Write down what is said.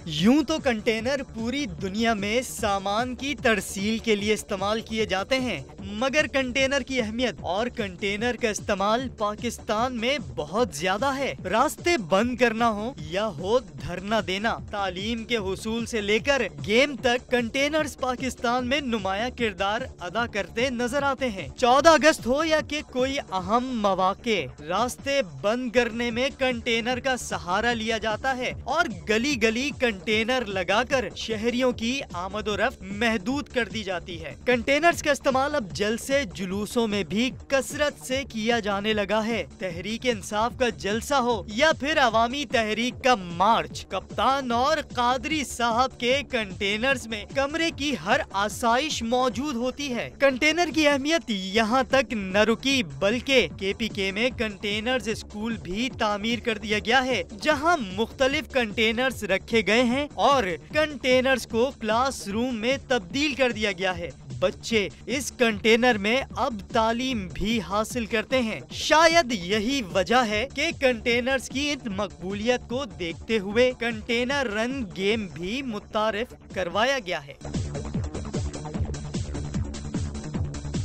यूं तो कंटेनर पूरी दुनिया में सामान की तरसील के लिए इस्तेमाल किए जाते हैं, मगर कंटेनर की अहमियत और कंटेनर का इस्तेमाल पाकिस्तान में बहुत ज्यादा है। रास्ते बंद करना हो या हो धरना देना, तालीम के हुसूल से लेकर गेम तक कंटेनर्स पाकिस्तान में नुमाया किरदार अदा करते नजर आते हैं। 14 अगस्त हो या कि कोई अहम मौके, रास्ते बंद करने में कंटेनर का सहारा लिया जाता है और गली गली कंटेनर लगाकर शहरियों की आमदोरफ्त महदूद कर दी जाती है। कंटेनर्स का इस्तेमाल अब जलसे जुलूसों में भी कसरत से किया जाने लगा है। तहरीक इंसाफ का जलसा हो या फिर अवामी तहरीक का मार्च, कप्तान और कादरी साहब के कंटेनर्स में कमरे की हर आसाइश मौजूद होती है। कंटेनर की अहमियत यहाँ तक न रुकी, बल्कि KPK में कंटेनर्स स्कूल भी तामीर कर दिया गया है, जहाँ मुख्तलिफ कंटेनर्स रखे गए हैं और कंटेनर्स को क्लासरूम में तब्दील कर दिया गया है। बच्चे इस कंटेनर में अब तालीम भी हासिल करते हैं। शायद यही वजह है कि कंटेनर्स की इन मकबूलियत को देखते हुए कंटेनर रन गेम भी मुतारिफ करवाया गया है।